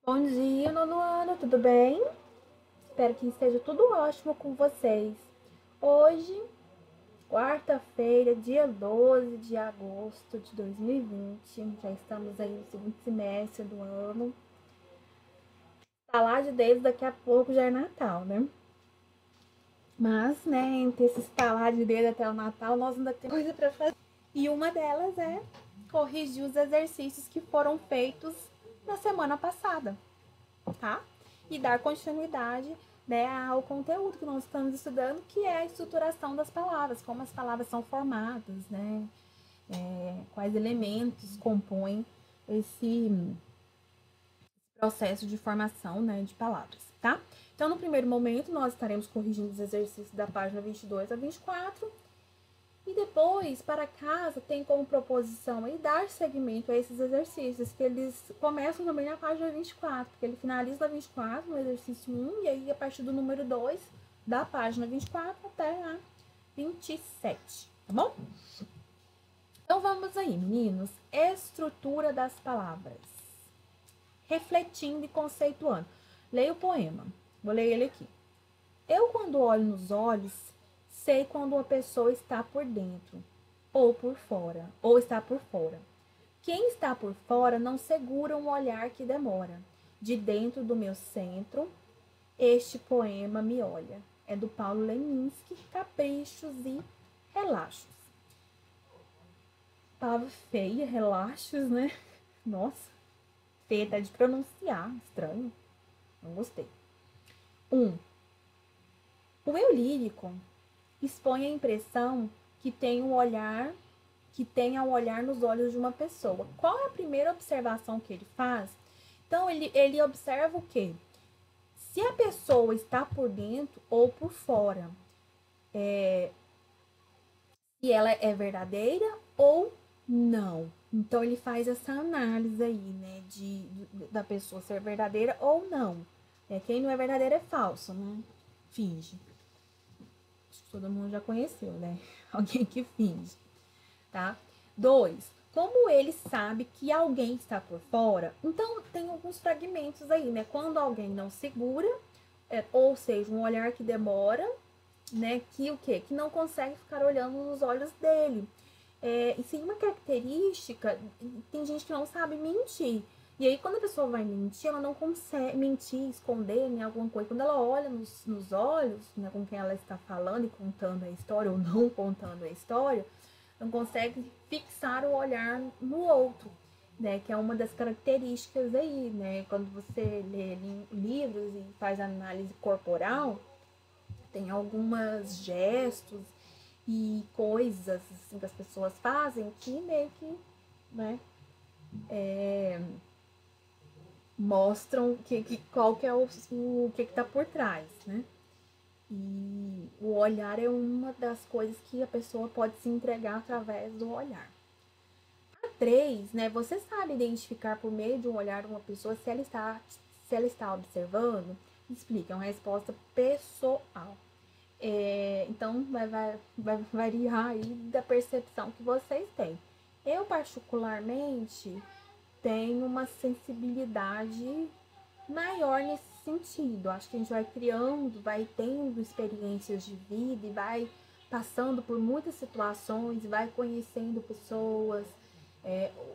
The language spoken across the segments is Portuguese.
Bom dia, nono ano, tudo bem? Espero que esteja tudo ótimo com vocês. Hoje, quarta-feira, dia 12 de agosto de 2020, já estamos aí no segundo semestre do ano. Falar de deles daqui a pouco já é Natal, né? Mas, né, entre esse estalar de dedo até o Natal, nós ainda temos coisa para fazer. E uma delas é corrigir os exercícios que foram feitos na semana passada, tá? E dar continuidade, né, ao conteúdo que nós estamos estudando, que é a estruturação das palavras, como as palavras são formadas, né? Quais elementos compõem esse processo de formação, né, de palavras, tá? Então, no primeiro momento, nós estaremos corrigindo os exercícios da página 22 a 24. E depois, para casa, tem como proposição aí dar seguimento a esses exercícios, que eles começam também na página 24, porque ele finaliza na 24, no exercício 1, e aí a partir do número 2, da página 24 até a 27, tá bom? Então vamos aí, meninos. Estrutura das palavras. Refletindo e conceituando. Leia o poema. Vou ler ele aqui. Eu, quando olho nos olhos, sei quando uma pessoa está por dentro ou por fora, ou está por fora. Quem está por fora não segura um olhar que demora. De dentro do meu centro, este poema me olha. É do Paulo Leminski, Caprichos e Relaxos. Palavra feia, relaxos, né? Nossa, feia até de pronunciar, estranho. Não gostei. 1. O eu lírico expõe a impressão que tem um olhar, que tem ao olhar nos olhos de uma pessoa. Qual é a primeira observação que ele faz? Então, ele observa o quê? Se a pessoa está por dentro ou por fora. Se ela é verdadeira ou não. Então, ele faz essa análise aí, né? Da pessoa ser verdadeira ou não. Quem não é verdadeiro é falso, né? Finge. Acho que todo mundo já conheceu, né? Alguém que finge, tá? 2. Como ele sabe que alguém está por fora, então tem alguns fragmentos aí, né? Quando alguém não segura, ou seja, um olhar que demora, né? Que o quê? Que não consegue ficar olhando nos olhos dele. Isso é uma característica, tem gente que não sabe mentir. E aí, quando a pessoa vai mentir, ela não consegue mentir, esconder, né, alguma coisa. Quando ela olha nos olhos, né, com quem ela está falando e contando a história, ou não contando a história, não consegue fixar o olhar no outro, né, que é uma das características aí, né, quando você lê livros e faz análise corporal, tem algumas gestos e coisas assim, que as pessoas fazem que meio que, né, mostram qual que é o que está por trás, né? E o olhar é uma das coisas que a pessoa pode se entregar através do olhar. A 3, né? Você sabe identificar por meio de um olhar uma pessoa se ela está observando? Explica, é uma resposta pessoal. Então, vai variar aí da percepção que vocês têm. Eu, particularmente, tenho uma sensibilidade maior nesse sentido. Acho que a gente vai criando, vai tendo experiências de vida e vai passando por muitas situações, vai conhecendo pessoas,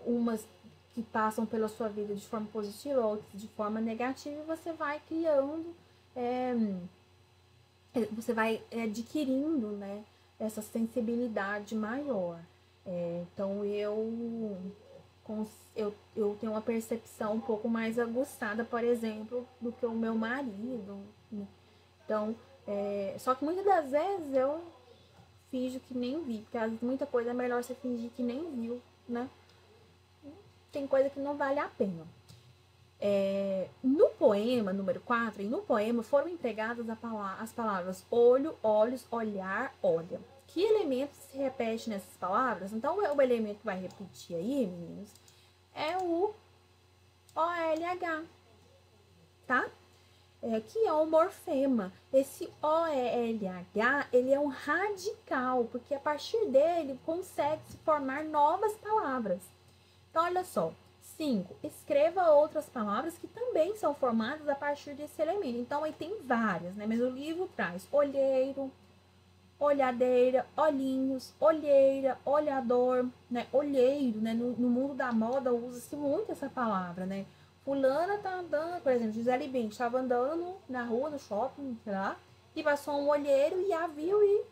umas que passam pela sua vida de forma positiva, outras de forma negativa, e você vai criando, é, você vai adquirindo, né, essa sensibilidade maior. Então eu tenho uma percepção um pouco mais aguçada, por exemplo, do que o meu marido, né? Então, só que muitas das vezes eu finjo que nem vi, porque às vezes muita coisa é melhor você fingir que nem viu, né? Tem coisa que não vale a pena. No poema número 4, e no poema foram empregadas as palavras olho, olhos, olhar, olha. Que elementos se repete nessas palavras? Então, o elemento que vai repetir aí, meninos, é o OLH, tá? Que é um morfema. Esse OLH, ele é um radical, porque a partir dele consegue se formar novas palavras. Então, olha só, 5. Escreva outras palavras que também são formadas a partir desse elemento. Então, aí tem várias, né? Mas o livro traz olheiro, olhadeira, olhinhos, olheira, olhador, né? Olheiro, né? No mundo da moda usa-se muito essa palavra, né? Fulana tá andando, por exemplo, Gisele Bündchen estava andando na rua, no shopping, sei lá, e passou um olheiro e a viu e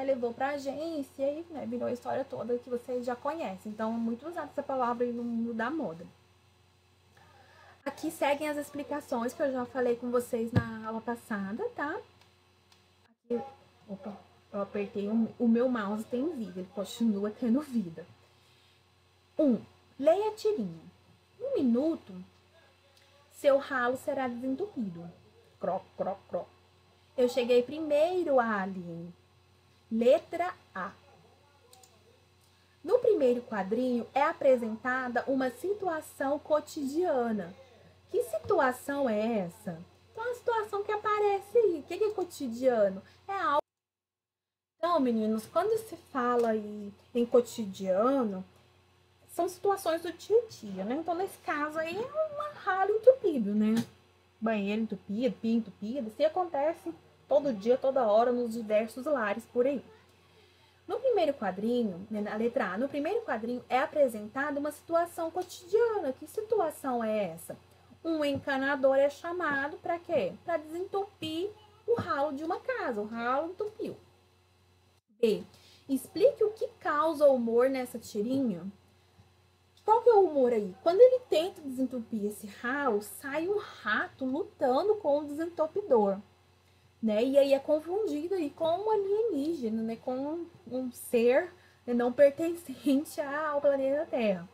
levou pra agência e né, virou a história toda que vocês já conhecem. Então, é muito usada essa palavra aí no mundo da moda. Aqui seguem as explicações que eu já falei com vocês na aula passada, tá? Aqui, opa, eu apertei, o meu mouse tem vida, ele continua tendo vida. 1. Leia a tirinha. 1 minuto, seu ralo será desentupido. Croc, croc, croc. Eu cheguei primeiro, Aline. Letra A. No primeiro quadrinho é apresentada uma situação cotidiana. Que situação é essa? Então, a situação que aparece aí. O que é cotidiano? É algo. Então, meninos, quando se fala aí em cotidiano, são situações do dia a dia, né? Então, nesse caso aí, é um ralo entupido, né? Banheiro entupido, pia entupida. Isso acontece todo dia, toda hora, nos diversos lares por aí. No primeiro quadrinho, na letra A, no primeiro quadrinho é apresentada uma situação cotidiana. Que situação é essa? Um encanador é chamado para quê? Para desentupir o ralo de uma casa. O ralo entupiu. B. Explique o que causa humor nessa tirinha. Qual que é o humor aí? Quando ele tenta desentupir esse ralo, sai um rato lutando com o desentupidor. Né? E aí é confundido aí com um alienígena, né? Com um ser não pertencente ao planeta Terra.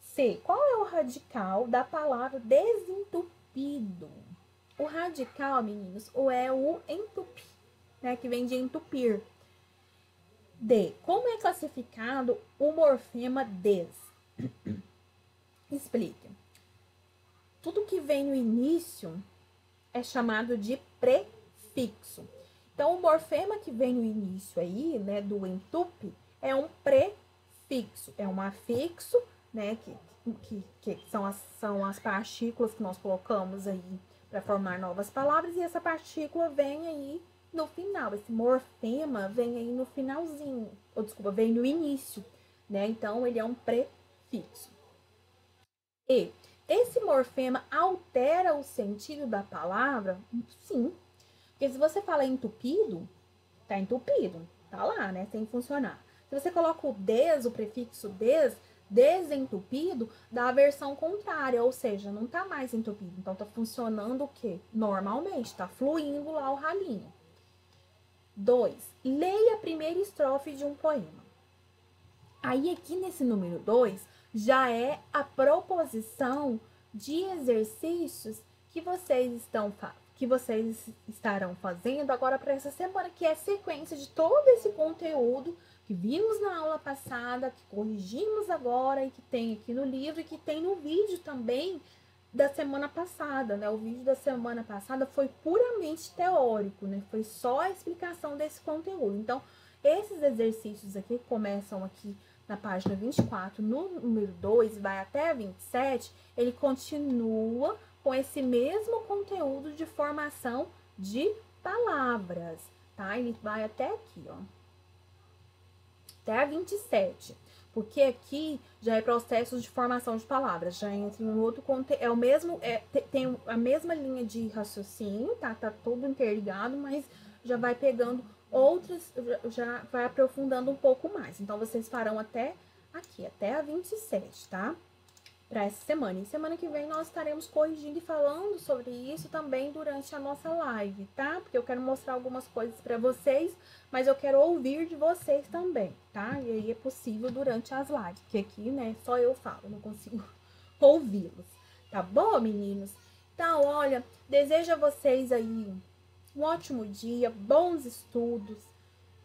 C. Qual é o radical da palavra desentupido? O radical, meninos, ou é o entupir, né? Que vem de entupir. D. Como é classificado o morfema des? Explique. Tudo que vem no início é chamado de prefixo. Então, o morfema que vem no início aí, né, do entupe, é um prefixo, é um afixo, né, que são as partículas que nós colocamos aí para formar novas palavras, e essa partícula vem aí no final, esse morfema vem aí no finalzinho, ou desculpa, vem no início, né, então ele é um prefixo. E esse morfema altera o sentido da palavra? Sim. Porque se você fala entupido, tá entupido, tá lá, né, sem funcionar. Se você coloca o des, o prefixo des, desentupido, dá a versão contrária, ou seja, não tá mais entupido. Então, tá funcionando o quê? Normalmente, tá fluindo lá o ralinho. 2. Leia a primeira estrofe de um poema. Aí, aqui nesse número 2, já é a proposição de exercícios que vocês estarão fazendo agora para essa semana, que é sequência de todo esse conteúdo que vimos na aula passada, que corrigimos agora e que tem aqui no livro e que tem no vídeo também da semana passada, né? O vídeo da semana passada foi puramente teórico, né? Foi só a explicação desse conteúdo. Então, esses exercícios aqui começam aqui na página 24, no número 2, vai até a 27, ele continua com esse mesmo conteúdo de formação de palavras, tá? Ele vai até aqui, ó. Até a 27. Porque aqui já é processo de formação de palavras, já entra em um outro conteúdo, é o mesmo, tem a mesma linha de raciocínio, tá? Tá tudo interligado, mas já vai pegando outras, já vai aprofundando um pouco mais. Então, vocês farão até aqui, até a 27, tá? Para essa semana. E semana que vem nós estaremos corrigindo e falando sobre isso também durante a nossa live, tá? Porque eu quero mostrar algumas coisas para vocês, mas eu quero ouvir de vocês também, tá? E aí é possível durante as lives, porque aqui, né, só eu falo, não consigo ouvi-los. Tá bom, meninos? Então, olha, desejo a vocês aí um ótimo dia, bons estudos,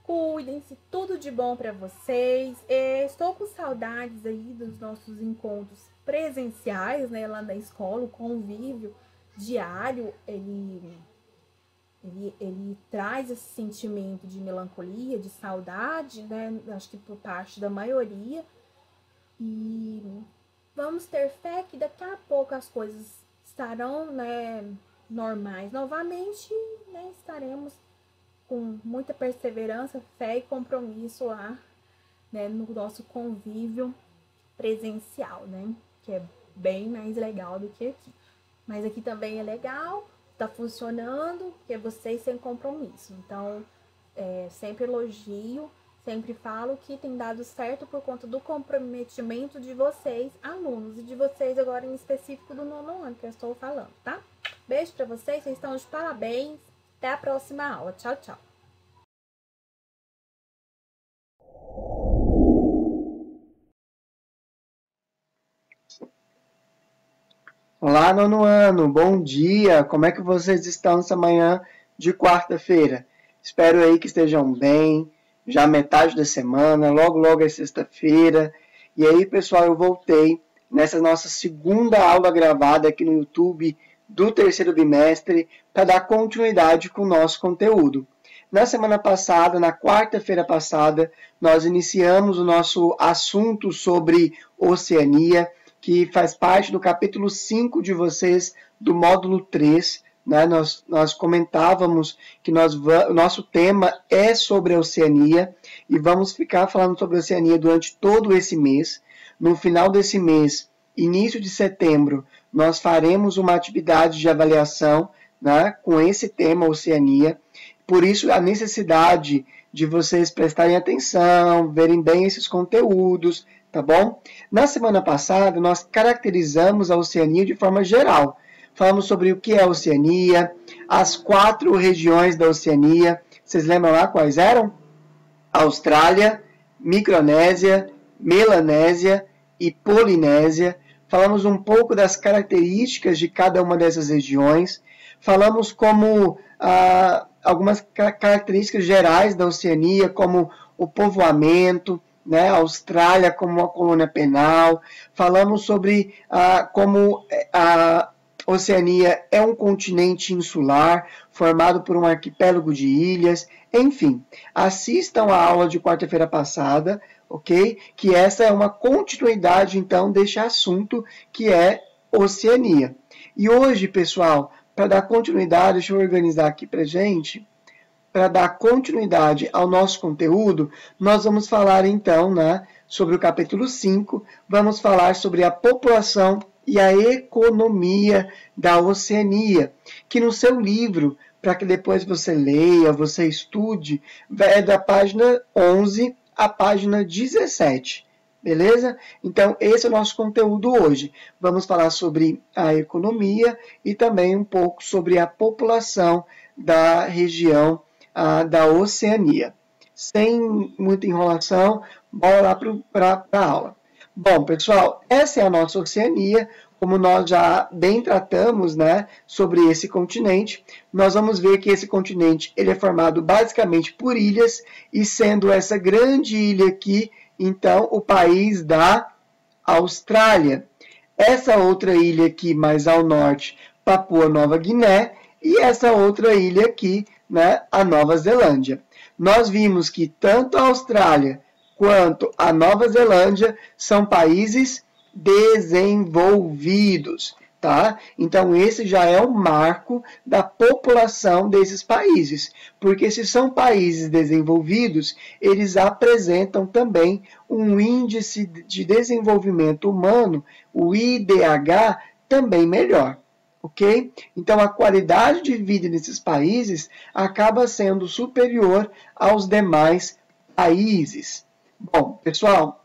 cuidem-se, tudo de bom para vocês. Estou com saudades aí dos nossos encontros presenciais, né, lá na escola, o convívio diário, ele traz esse sentimento de melancolia, de saudade, né, acho que por parte da maioria. E vamos ter fé que daqui a pouco as coisas estarão, né, normais novamente, né, estaremos com muita perseverança, fé e compromisso lá, né, no nosso convívio presencial, né, que é bem mais legal do que aqui. Mas aqui também é legal, tá funcionando, porque vocês têm compromisso. Então, sempre elogio, sempre falo que tem dado certo por conta do comprometimento de vocês, alunos, e de vocês agora em específico do 9º ano que eu estou falando, tá? Beijo pra vocês estão de parabéns. Até a próxima aula. Tchau, tchau. Olá, 9º ano, bom dia! Como é que vocês estão essa manhã de quarta-feira? Espero aí que estejam bem, já metade da semana, logo é sexta-feira. E aí, pessoal, eu voltei nessa nossa segunda aula gravada aqui no YouTube do 3º bimestre para dar continuidade com o nosso conteúdo. Na semana passada, na quarta-feira passada, nós iniciamos o nosso assunto sobre Oceania, que faz parte do capítulo 5 de vocês, do módulo 3. Né? Nós comentávamos que o nosso tema é sobre a Oceania e vamos ficar falando sobre a Oceania durante todo esse mês. No final desse mês, início de setembro, nós faremos uma atividade de avaliação, né, com esse tema Oceania. Por isso, a necessidade de vocês prestarem atenção, verem bem esses conteúdos, tá bom? Na semana passada, nós caracterizamos a Oceania de forma geral. Falamos sobre o que é a Oceania, as 4 regiões da Oceania. Vocês lembram lá quais eram? Austrália, Micronésia, Melanésia e Polinésia. Falamos um pouco das características de cada uma dessas regiões. Falamos como algumas características gerais da Oceania, como o povoamento, né, a Austrália como uma colônia penal. Falamos sobre como a Oceania é um continente insular, formado por um arquipélago de ilhas. Enfim, assistam a aula de quarta-feira passada, ok? Que essa é uma continuidade, então, deste assunto que é Oceania. E hoje, pessoal, para dar continuidade, deixa eu organizar aqui para gente. Para dar continuidade ao nosso conteúdo, nós vamos falar então, né, sobre o capítulo 5, vamos falar sobre a população e a economia da Oceania, que no seu livro, para que depois você leia, você estude, é da página 11 à página 17. Beleza? Então, esse é o nosso conteúdo hoje. Vamos falar sobre a economia e também um pouco sobre a população da região da Oceania. Sem muita enrolação, bora lá para a aula. Bom, pessoal, essa é a nossa Oceania. Como nós já bem tratamos, né, sobre esse continente, nós vamos ver que esse continente ele é formado basicamente por ilhas, e sendo essa grande ilha aqui, então, o país da Austrália. Essa outra ilha aqui, mais ao norte, Papua Nova Guiné, e essa outra ilha aqui, né, a Nova Zelândia. Nós vimos que tanto a Austrália quanto a Nova Zelândia são países desenvolvidos, tá? Então, esse já é um marco da população desses países, porque se são países desenvolvidos, eles apresentam também um índice de desenvolvimento humano, o IDH, também melhor. Ok? Então, a qualidade de vida nesses países acaba sendo superior aos demais países. Bom, pessoal,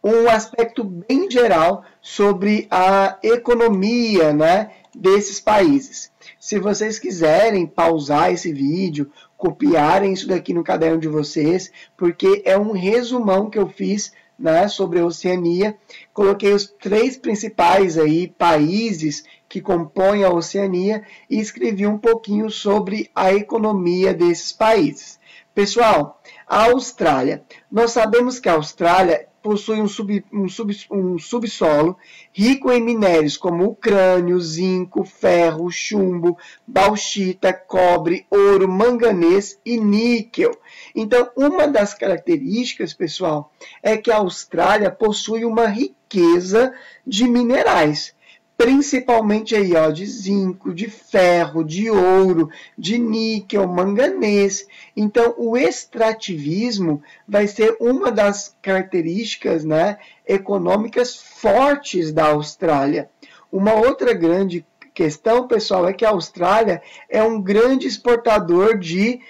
um aspecto bem geral sobre a economia, né, desses países. Se vocês quiserem pausar esse vídeo, copiarem isso daqui no caderno de vocês, porque é um resumão que eu fiz, né, sobre a Oceania. Coloquei os 3 principais aí, países que compõem a Oceania e escrevi um pouquinho sobre a economia desses países. Pessoal, a Austrália. Nós sabemos que a Austrália possui um subsolo rico em minérios como o crânio, zinco, ferro, chumbo, bauxita, cobre, ouro, manganês e níquel. Então, uma das características, pessoal, é que a Austrália possui uma riqueza de minerais, principalmente aí, ó, de zinco, de ferro, de ouro, de níquel, manganês. Então, o extrativismo vai ser uma das características, né, econômicas fortes da Austrália. Uma outra grande questão, pessoal, é que a Austrália é um grande exportador de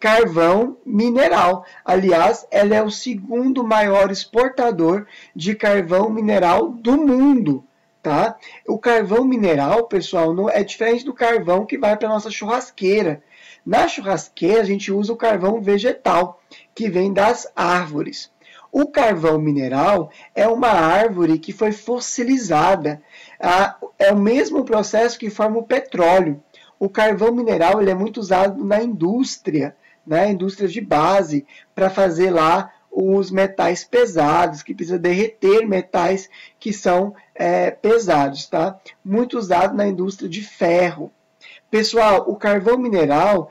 carvão mineral. Aliás, ela é o segundo maior exportador de carvão mineral do mundo. Tá? O carvão mineral, pessoal, não é diferente do carvão que vai para a nossa churrasqueira. Na churrasqueira, a gente usa o carvão vegetal, que vem das árvores. O carvão mineral é uma árvore que foi fossilizada. É o mesmo processo que forma o petróleo. O carvão mineral ele é muito usado na indústria, né? Indústrias de base, para fazer lá os metais pesados, que precisa derreter metais que são pesados, tá? Muito usado na indústria de ferro. Pessoal, o carvão mineral,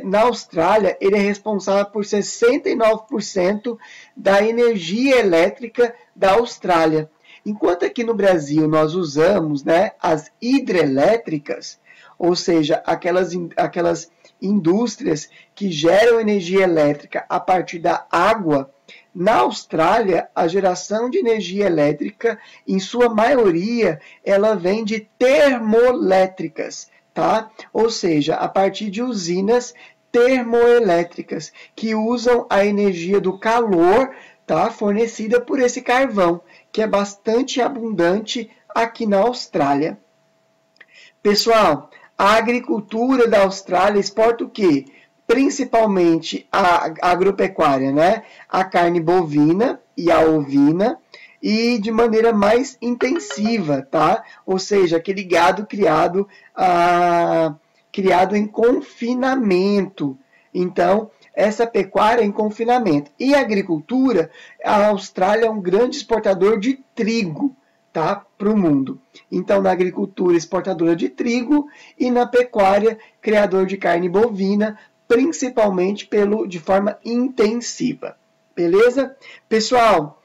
na Austrália, ele é responsável por 69% da energia elétrica da Austrália. Enquanto aqui no Brasil nós usamos, né, as hidrelétricas, ou seja, aquelas indústrias que geram energia elétrica a partir da água, na Austrália, a geração de energia elétrica, em sua maioria, ela vem de termoelétricas, tá? Ou seja, a partir de usinas termoelétricas, que usam a energia do calor, tá? Fornecida por esse carvão, que é bastante abundante aqui na Austrália. Pessoal, a agricultura da Austrália exporta o quê? Principalmente a agropecuária, né? A carne bovina e a ovina, e de maneira mais intensiva, tá? Ou seja, aquele gado criado em confinamento. Então, essa pecuária em confinamento. E a agricultura, a Austrália é um grande exportador de trigo, tá? Para o mundo. Então, na agricultura, exportadora de trigo, e na pecuária, criador de carne bovina, principalmente de forma intensiva. Beleza? Pessoal,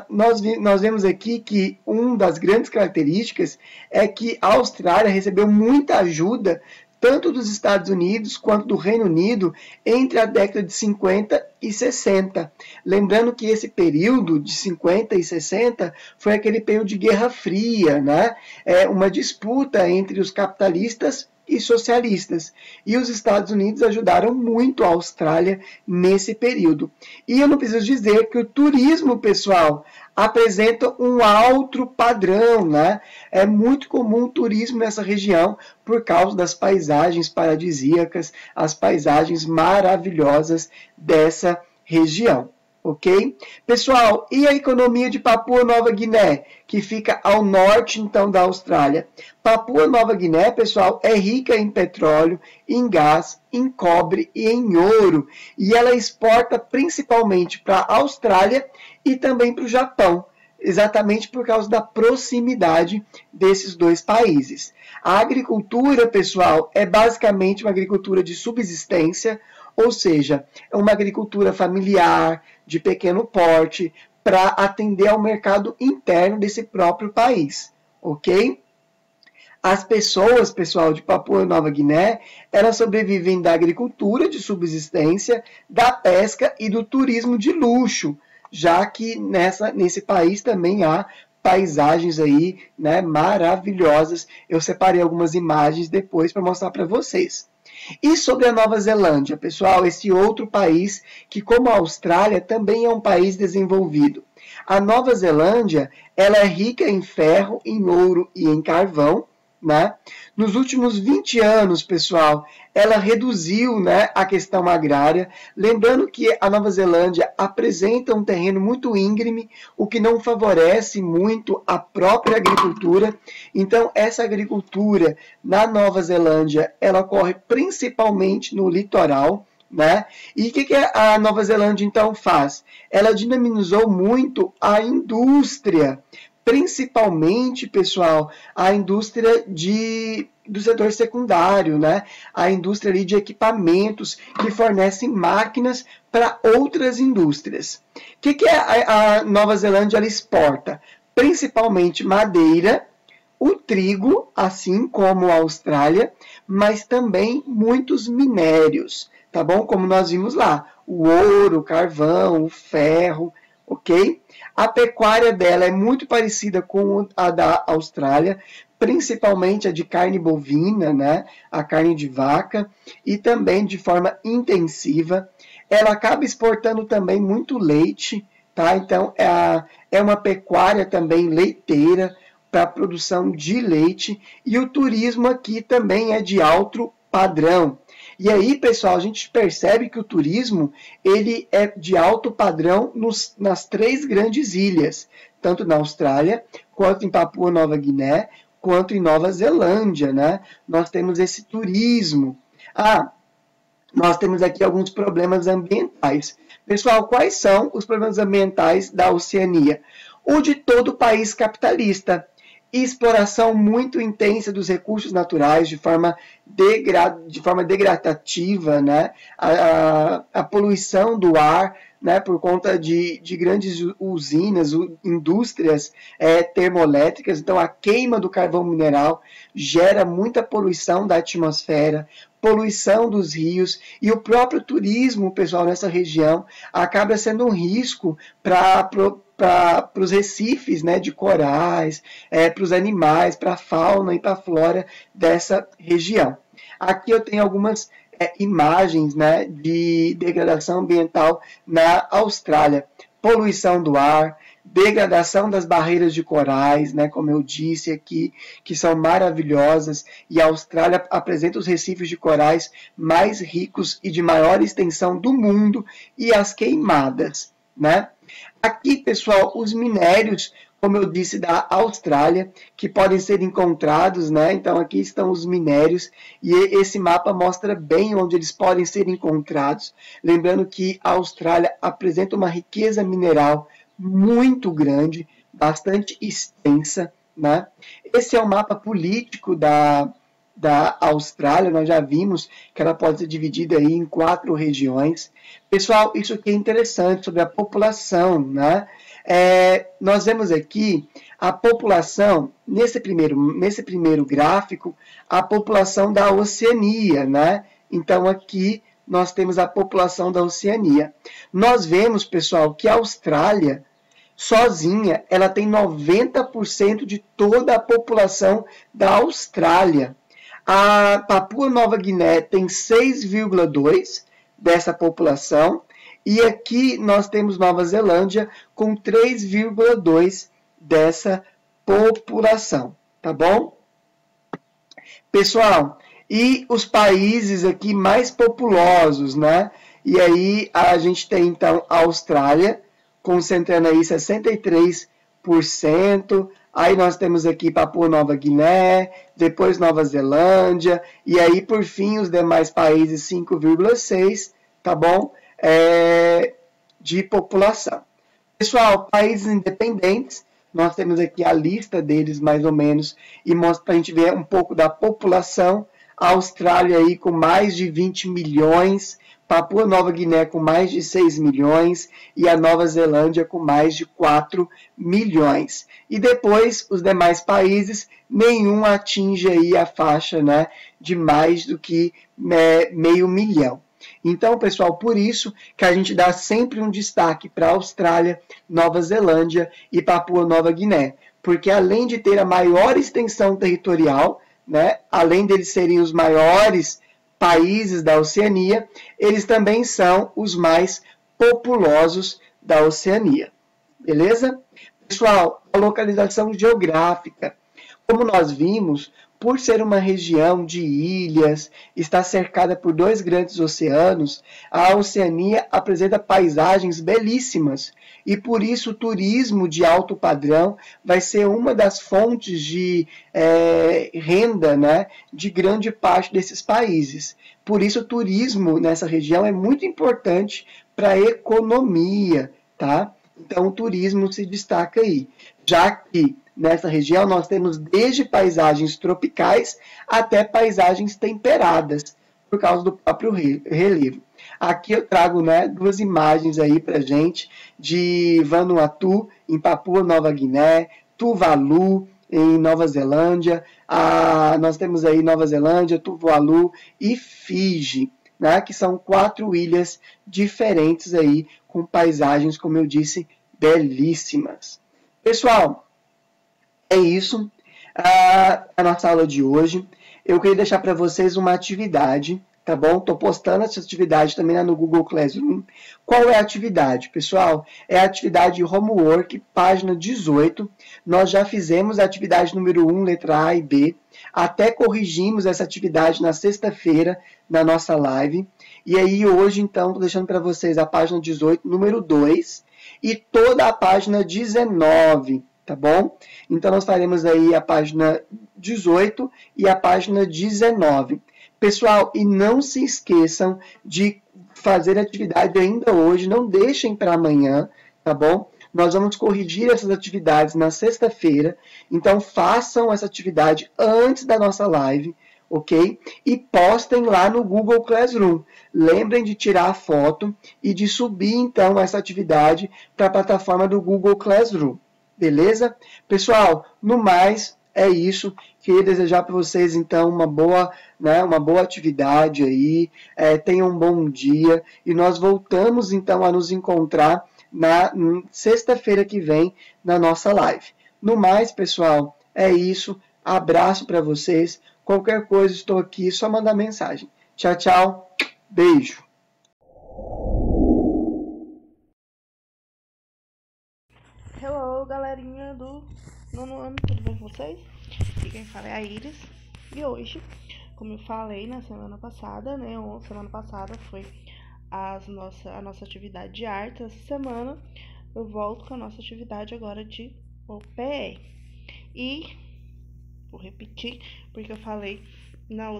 nós vemos aqui que uma das grandes características é que a Austrália recebeu muita ajuda tanto dos Estados Unidos quanto do Reino Unido entre a década de 50 e 60. Lembrando que esse período de 50 e 60 foi aquele período de Guerra Fria, né? Uma disputa entre os capitalistas e socialistas. E os Estados Unidos ajudaram muito a Austrália nesse período. E eu não preciso dizer que o turismo, pessoal, apresenta um alto padrão, né? É muito comum o turismo nessa região por causa das paisagens paradisíacas, as paisagens maravilhosas dessa região. Ok? Pessoal, e a economia de Papua Nova Guiné, que fica ao norte, então, da Austrália? Papua Nova Guiné, pessoal, é rica em petróleo, em gás, em cobre e em ouro. E ela exporta principalmente para a Austrália e também para o Japão, exatamente por causa da proximidade desses dois países. A agricultura, pessoal, é basicamente uma agricultura de subsistência, ou seja, é uma agricultura familiar, de pequeno porte, para atender ao mercado interno desse próprio país, ok? As pessoas, pessoal, de Papua Nova Guiné, elas sobrevivem da agricultura de subsistência, da pesca e do turismo de luxo, já que nesse país também há paisagens aí, né, maravilhosas. Eu separei algumas imagens depois para mostrar para vocês. E sobre a Nova Zelândia, pessoal, esse outro país que, como a Austrália, também é um país desenvolvido. A Nova Zelândia, ela é rica em ferro, em ouro e em carvão, né? Nos últimos 20 anos, pessoal, ela reduziu, né, a questão agrária, lembrando que a Nova Zelândia apresenta um terreno muito íngreme, o que não favorece muito a própria agricultura. Então, essa agricultura na Nova Zelândia, ela ocorre principalmente no litoral, né? E o que a Nova Zelândia, então, faz? Ela dinamizou muito a indústria, principalmente, pessoal, a indústria do setor secundário, né? A indústria ali de equipamentos que fornecem máquinas para outras indústrias. O que a Nova Zelândia ela exporta? Principalmente madeira, o trigo, assim como a Austrália, mas também muitos minérios, tá bom? Como nós vimos lá, o ouro, o carvão, o ferro, ok? A pecuária dela é muito parecida com a da Austrália, principalmente a de carne bovina, né? A carne de vaca, e também de forma intensiva. Ela acaba exportando também muito leite, tá? Então, é uma pecuária também leiteira, para a produção de leite, e o turismo aqui também é de alto padrão. E aí, pessoal, a gente percebe que o turismo ele é de alto padrão nas 3 grandes ilhas, tanto na Austrália, quanto em Papua Nova Guiné, quanto em Nova Zelândia, né? Nós temos esse turismo. Nós temos aqui alguns problemas ambientais. Pessoal, quais são os problemas ambientais da Oceania? O de todo país capitalista. Exploração muito intensa dos recursos naturais de forma degradativa, né? A poluição do ar, né? Por conta de grandes usinas, indústrias termoelétricas. Então, a queima do carvão mineral gera muita poluição da atmosfera, poluição dos rios, e o próprio turismo, pessoal, nessa região acaba sendo um risco para os recifes, né, de corais, para os animais, para a fauna e para a flora dessa região. Aqui eu tenho algumas imagens, né, de degradação ambiental na Austrália. Poluição do ar, degradação das barreiras de corais, né, como eu disse aqui, que são maravilhosas, e a Austrália apresenta os recifes de corais mais ricos e de maior extensão do mundo, e as queimadas, né? Aqui, pessoal, os minérios, como eu disse, da Austrália, que podem ser encontrados, né? Então, aqui estão os minérios, e esse mapa mostra bem onde eles podem ser encontrados. Lembrando que a Austrália apresenta uma riqueza mineral muito grande, bastante extensa, né? Esse é o mapa político da Austrália. Nós já vimos que ela pode ser dividida aí em 4 regiões. Pessoal, isso aqui é interessante sobre a população, né? Nós vemos aqui a população, nesse primeiro gráfico, a população da Oceania, né? Então, aqui nós temos a população da Oceania. Nós vemos, pessoal, que a Austrália, sozinha, ela tem 90% de toda a população da Austrália. A Papua Nova Guiné tem 6,2% dessa população, e aqui nós temos Nova Zelândia com 3,2% dessa população, tá bom? Pessoal, e os países aqui mais populosos, né? E aí a gente tem então a Austrália, concentrando aí 63%, aí nós temos aqui Papua Nova Guiné, depois Nova Zelândia, e aí por fim os demais países 5,6%, tá bom? De população. Pessoal, países independentes, nós temos aqui a lista deles mais ou menos, e mostra para a gente ver um pouco da população. A Austrália aí com mais de 20 milhões, Papua Nova Guiné com mais de 6 milhões e a Nova Zelândia com mais de 4 milhões. E depois, os demais países, nenhum atinge aí a faixa, né, de mais do que meio milhão. Então, pessoal, por isso que a gente dá sempre um destaque para a Austrália, Nova Zelândia e Papua Nova Guiné. Porque além de ter a maior extensão territorial, né, além deles serem os maiores países da Oceania, eles também são os mais populosos da Oceania. Beleza? Pessoal, a localização geográfica. Como nós vimos, por ser uma região de ilhas, está cercada por dois grandes oceanos, a Oceania apresenta paisagens belíssimas e por isso o turismo de alto padrão vai ser uma das fontes de renda, né, de grande parte desses países. Por isso o turismo nessa região é muito importante para a economia, tá? Então o turismo se destaca aí, já que nessa região nós temos desde paisagens tropicais até paisagens temperadas, por causa do próprio relevo. Aqui eu trago, né, duas imagens aí para gente de Vanuatu, em Papua Nova Guiné, Tuvalu, em Nova Zelândia. Nós temos aí Nova Zelândia, Tuvalu e Fiji, né, que são 4 ilhas diferentes aí, com paisagens, como eu disse, belíssimas. Pessoal, é isso a nossa aula de hoje. Eu queria deixar para vocês uma atividade, tá bom? Estou postando essa atividade também lá no Google Classroom. Qual é a atividade, pessoal? É a atividade Homework, página 18. Nós já fizemos a atividade número 1, letra A e B. Até corrigimos essa atividade na sexta-feira, na nossa live. E aí, hoje, então, estou deixando para vocês a página 18, número 2, e toda a página 19, tá bom? Então, nós faremos aí a página 18 e a página 19. Pessoal, e não se esqueçam de fazer a atividade ainda hoje, não deixem para amanhã, tá bom? Nós vamos corrigir essas atividades na sexta-feira, então façam essa atividade antes da nossa live, ok? E postem lá no Google Classroom. Lembrem de tirar a foto e de subir, então, essa atividade para a plataforma do Google Classroom. Beleza? Pessoal, no mais, é isso. Queria desejar para vocês, então, uma boa atividade aí. Tenham um bom dia. E nós voltamos, então, a nos encontrar na sexta-feira que vem, na nossa live. No mais, pessoal, é isso. Abraço para vocês. Qualquer coisa, estou aqui. Só mandar mensagem. Tchau, tchau. Beijo. Hello, galerinha do nono ano, tudo bem com vocês? E quem fala é a Iris. E hoje, como eu falei na semana passada, né? Semana passada foi a nossa atividade de arte. Essa semana eu volto com a nossa atividade agora de OPE. E vou repetir, porque eu falei no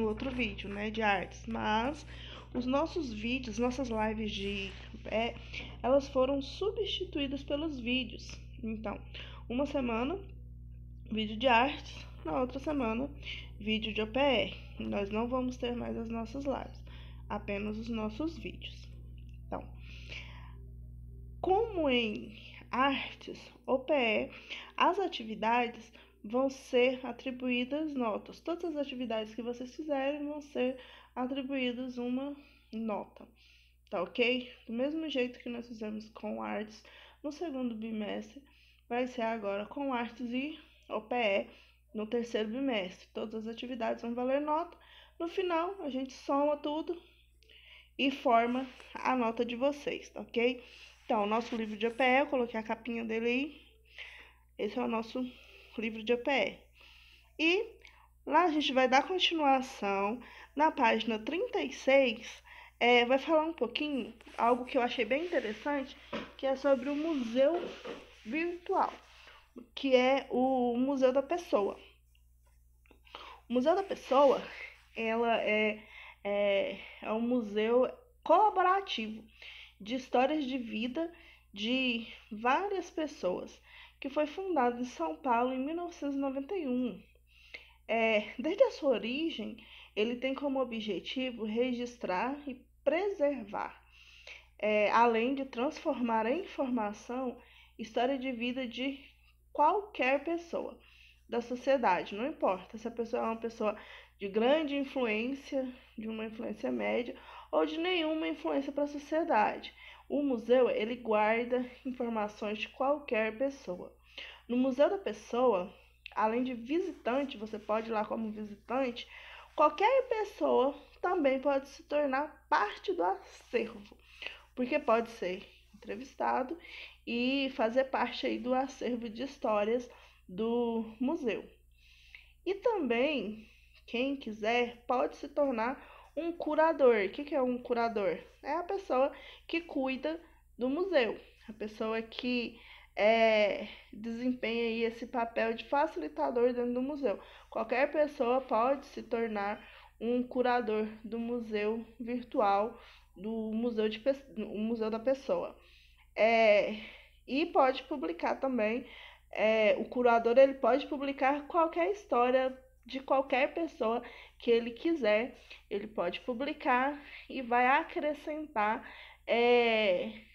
outro vídeo, né, de artes. Mas os nossos vídeos, nossas lives de OPE, elas foram substituídas pelos vídeos. Então, uma semana, vídeo de artes, na outra semana, vídeo de OPE. Nós não vamos ter mais as nossas lives, apenas os nossos vídeos. Então, como em artes, OPE, as atividades vão ser atribuídas notas. Todas as atividades que vocês fizerem vão ser atribuídas uma nota. Tá ok? Do mesmo jeito que nós fizemos com artes no segundo bimestre, vai ser agora com artes e OPE no terceiro bimestre. Todas as atividades vão valer nota. No final, a gente soma tudo e forma a nota de vocês, tá ok? Então, o nosso livro de OPE, eu coloquei a capinha dele aí. Esse é o nosso livro de OPE. E lá a gente vai dar continuação na página 36. Vai falar um pouquinho, algo que eu achei bem interessante, que é sobre o museu virtual, que é o Museu da Pessoa. O Museu da Pessoa, ela é um museu colaborativo de histórias de vida de várias pessoas, que foi fundado em São Paulo em 1991. Desde a sua origem, ele tem como objetivo registrar e preservar, além de transformar em informação, história de vida de qualquer pessoa da sociedade. Não importa se a pessoa é uma pessoa de grande influência, de uma influência média ou de nenhuma influência para a sociedade. O museu, ele guarda informações de qualquer pessoa. No Museu da Pessoa, além de visitante, você pode ir lá como visitante, qualquer pessoa também pode se tornar parte do acervo, porque pode ser entrevistado e fazer parte aí do acervo de histórias do museu. E também, quem quiser pode se tornar um curador. O que é um curador? É a pessoa que cuida do museu, a pessoa que desempenha aí esse papel de facilitador dentro do museu. Qualquer pessoa pode se tornar um curador do museu virtual, do museu da pessoa. E pode publicar também. O curador ele pode publicar qualquer história de qualquer pessoa que ele quiser. Ele pode publicar e vai acrescentar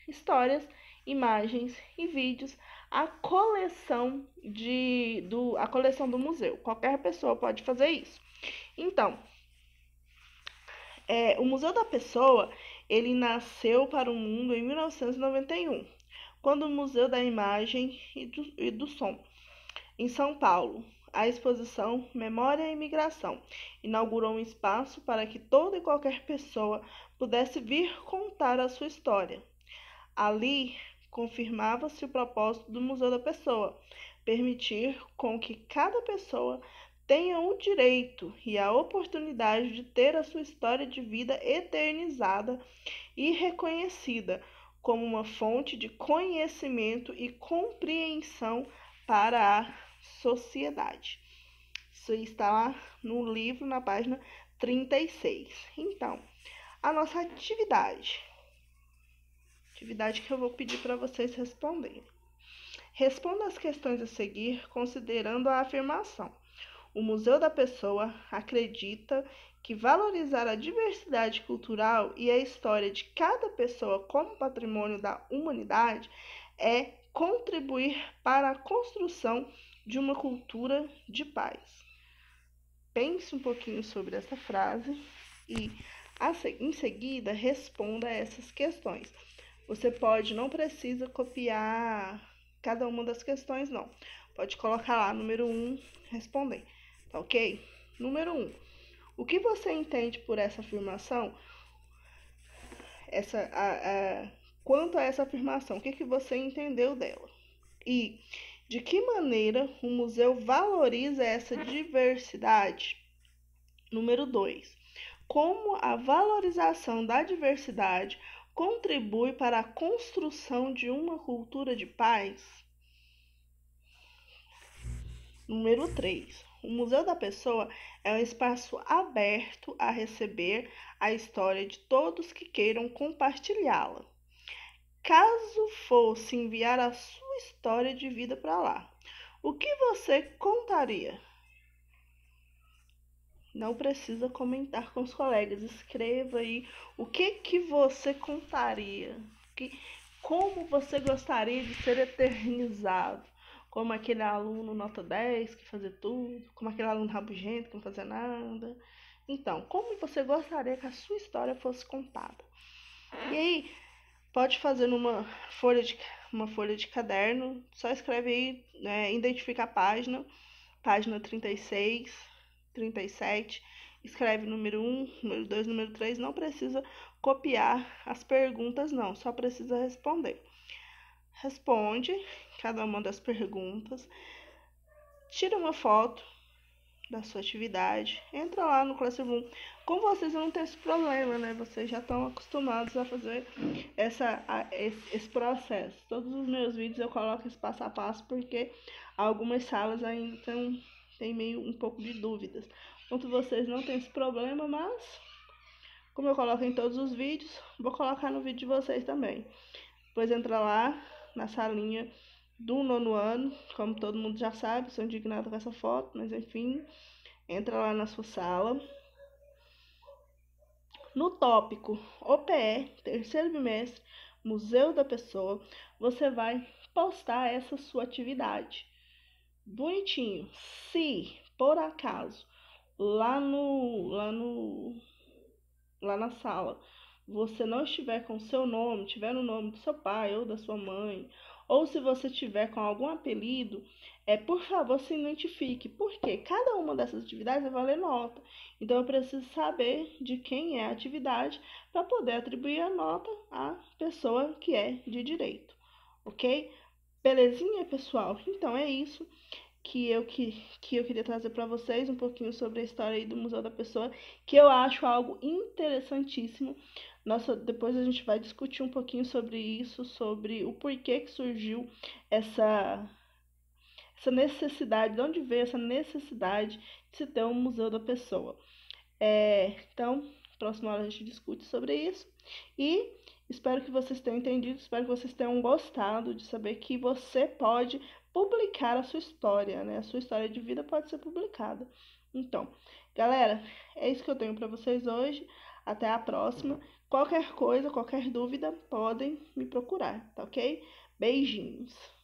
histórias, imagens e vídeos à coleção a coleção do museu. Qualquer pessoa pode fazer isso. Então, o Museu da Pessoa ele nasceu para o mundo em 1991, quando o Museu da Imagem e do Som, em São Paulo, a exposição Memória e Imigração inaugurou um espaço para que toda e qualquer pessoa pudesse vir contar a sua história. Ali, confirmava-se o propósito do Museu da Pessoa, permitir com que cada pessoa tenha o direito e a oportunidade de ter a sua história de vida eternizada e reconhecida como uma fonte de conhecimento e compreensão para a sociedade. Isso está lá no livro, na página 36. Então, a nossa atividade que eu vou pedir para vocês responderem. Responda as questões a seguir considerando a afirmação. O Museu da Pessoa acredita que valorizar a diversidade cultural e a história de cada pessoa como patrimônio da humanidade é contribuir para a construção de uma cultura de paz. Pense um pouquinho sobre essa frase e, em seguida, responda a essas questões. Você não precisa copiar cada uma das questões, não. Pode colocar lá, número 1, responder. Tá ok? Número 1. O que você entende por essa afirmação? Quanto a essa afirmação, o que você entendeu dela? E de que maneira o museu valoriza essa diversidade? Número 2. Como a valorização da diversidade contribui para a construção de uma cultura de paz? Número 3. O Museu da Pessoa é um espaço aberto a receber a história de todos que queiram compartilhá-la. Caso fosse enviar a sua história de vida para lá, o que você contaria? Não precisa comentar com os colegas, escreva aí o que você contaria, como você gostaria de ser eternizado, como aquele aluno nota 10 que fazia tudo, como aquele aluno rabugento que não fazia nada. Então, como você gostaria que a sua história fosse contada? E aí, pode fazer numa folha de caderno, só escreve aí, identifica a página 36, 37, escreve número 1, número 2, número 3, não precisa copiar as perguntas não, só precisa responder. Responde cada uma das perguntas, tira uma foto da sua atividade, entra lá no Classroom. Com vocês eu não tenho esse problema, né? Vocês já estão acostumados a fazer esse processo. Todos os meus vídeos eu coloco esse passo a passo porque algumas salas ainda tem meio um pouco de dúvidas. Enquanto vocês não têm esse problema, mas como eu coloco em todos os vídeos, vou colocar no vídeo de vocês também. Depois entra lá na salinha do 9º ano, como todo mundo já sabe, sou indignada com essa foto, mas enfim, entra lá na sua sala. No tópico OPE, terceiro bimestre, Museu da Pessoa, você vai postar essa sua atividade. Bonitinho. Se, por acaso, lá na sala, você não estiver com seu nome, tiver no nome do seu pai ou da sua mãe, ou se você tiver com algum apelido, por favor, se identifique, porque cada uma dessas atividades vai valer nota. Então, eu preciso saber de quem é a atividade para poder atribuir a nota à pessoa que é de direito, ok? Belezinha, pessoal? Então, é isso. que eu queria trazer para vocês um pouquinho sobre a história aí do Museu da Pessoa, que eu acho algo interessantíssimo. Depois a gente vai discutir um pouquinho sobre isso, sobre o porquê que surgiu essa necessidade, de onde veio essa necessidade de se ter um Museu da Pessoa. Então, próxima hora a gente discute sobre isso. E espero que vocês tenham entendido, espero que vocês tenham gostado de saber que você pode publicar a sua história, né? A sua história de vida pode ser publicada. Então, galera, é isso que eu tenho para vocês hoje. Até a próxima. Qualquer coisa, qualquer dúvida, podem me procurar, tá ok? Beijinhos.